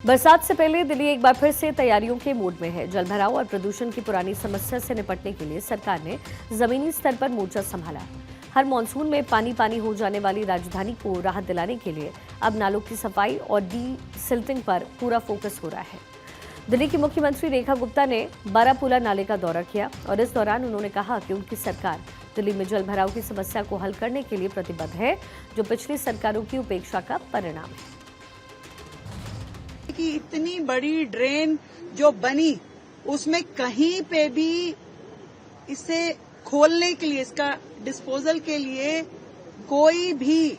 बरसात से पहले दिल्ली एक बार फिर से तैयारियों के मूड में है। जलभराव और प्रदूषण की पुरानी समस्या से निपटने के लिए सरकार ने जमीनी स्तर पर मोर्चा संभाला। हर मानसून में पानी पानी हो जाने वाली राजधानी को राहत दिलाने के लिए अब नालों की सफाई और डी सिल्टिंग पर पूरा फोकस हो रहा है। दिल्ली की मुख्यमंत्री रेखा गुप्ता ने बारापुला नाले का दौरा किया और इस दौरान उन्होंने कहा कि उनकी सरकार दिल्ली में जलभराव की समस्या को हल करने के लिए प्रतिबद्ध है, जो पिछली सरकारों की उपेक्षा का परिणाम है। कि इतनी बड़ी ड्रेन जो बनी उसमें कहीं पे भी इसे खोलने के लिए, इसका डिस्पोजल के लिए कोई भी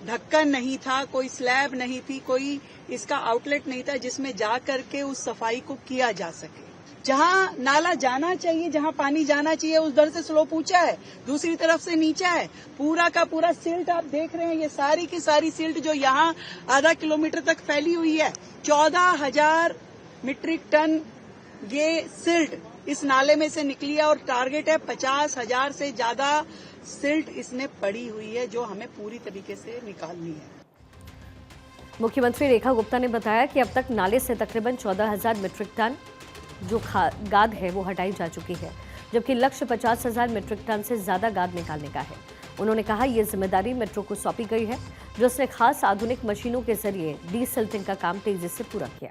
ढक्कन नहीं था, कोई स्लैब नहीं थी, कोई इसका आउटलेट नहीं था जिसमें जा करके उस सफाई को किया जा सके। जहां नाला जाना चाहिए, जहां पानी जाना चाहिए, उस दर से स्लोप ऊंचा है, दूसरी तरफ से नीचा है। पूरा का पूरा सिल्ट आप देख रहे हैं, ये सारी की सारी सिल्ट जो यहाँ आधा किलोमीटर तक फैली हुई है, 14,000 मीट्रिक टन ये सिल्ट इस नाले में से निकली है और टारगेट है 50,000 से ज्यादा सिल्ट इसमें पड़ी हुई है जो हमें पूरी तरीके से निकालनी है। मुख्यमंत्री रेखा गुप्ता ने बताया कि अब तक नाले से तकरीबन 14,000 मीट्रिक टन जो गाद है वो हटाई जा चुकी है, जबकि लक्ष्य 50,000 मीट्रिक टन से ज्यादा गाद निकालने का है। उन्होंने कहा ये जिम्मेदारी मेट्रो को सौंपी गई है, जिसने खास आधुनिक मशीनों के जरिए डीसिल्टिंग का काम तेजी से पूरा किया।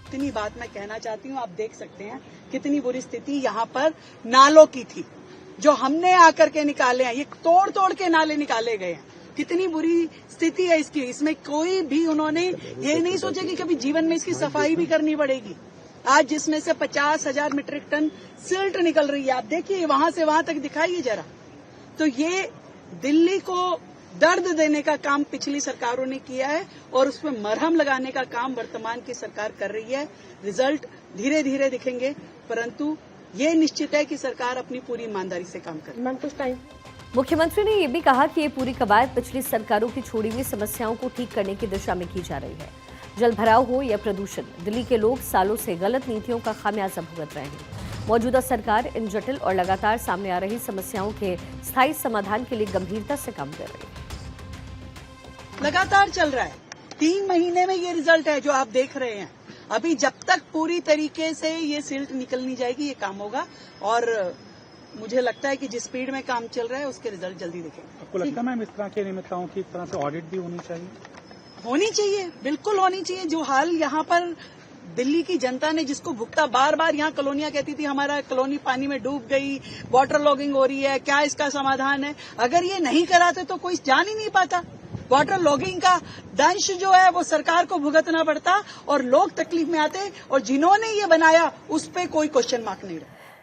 इतनी बात मैं कहना चाहती हूँ, आप देख सकते हैं कितनी बुरी स्थिति यहाँ पर नालों की थी जो हमने आकर के निकाले हैं। ये तोड़ तोड़ के नाले निकाले गए हैं। कितनी बुरी स्थिति है इसकी। इसमें कोई भी उन्होंने ये नहीं सोचा कि कभी जीवन में इसकी सफाई भी करनी पड़ेगी। आज जिसमें से 50,000 मीट्रिक टन सिल्ट निकल रही है, आप देखिए वहां से वहां तक दिखाइए जरा। तो ये दिल्ली को दर्द देने का काम पिछली सरकारों ने किया है और उसमें मरहम लगाने का काम वर्तमान की सरकार कर रही है। रिजल्ट धीरे धीरे दिखेंगे, परंतु ये निश्चित है कि सरकार अपनी पूरी ईमानदारी से काम कर रही है। मुख्यमंत्री ने यह भी कहा कि ये पूरी कवायद पिछली सरकारों की छोड़ी हुई समस्याओं को ठीक करने की दिशा में की जा रही है। जलभराव हो या प्रदूषण, दिल्ली के लोग सालों से गलत नीतियों का खामियाजा भुगत रहे हैं। मौजूदा सरकार इन जटिल और लगातार सामने आ रही समस्याओं के स्थायी समाधान के लिए गंभीरता से काम कर रही है। लगातार चल रहा है, 3 महीने में ये रिजल्ट है जो आप देख रहे हैं। अभी जब तक पूरी तरीके से ये सिल्ट निकलनी जाएगी, ये काम होगा और मुझे लगता है कि जिस स्पीड में काम चल रहा है उसके रिजल्ट जल्दी दिखेंगे। आपको लगता है मैम इस तरह की अनियमितताओं की इस तरह से ऑडिट भी होनी चाहिए? होनी चाहिए, बिल्कुल होनी चाहिए। जो हाल यहाँ पर दिल्ली की जनता ने जिसको भुगता, बार बार यहाँ कॉलोनियां कहती थी हमारा कॉलोनी पानी में डूब गई, वाटर लॉगिंग हो रही है, क्या इसका समाधान है? अगर ये नहीं कराते तो कोई जान ही नहीं पाता। वाटर लॉगिंग का दंश जो है वो सरकार को भुगतना पड़ता और लोग तकलीफ में आते और जिन्होंने ये बनाया उस पर कोई क्वेश्चन मार्क नहीं रहा।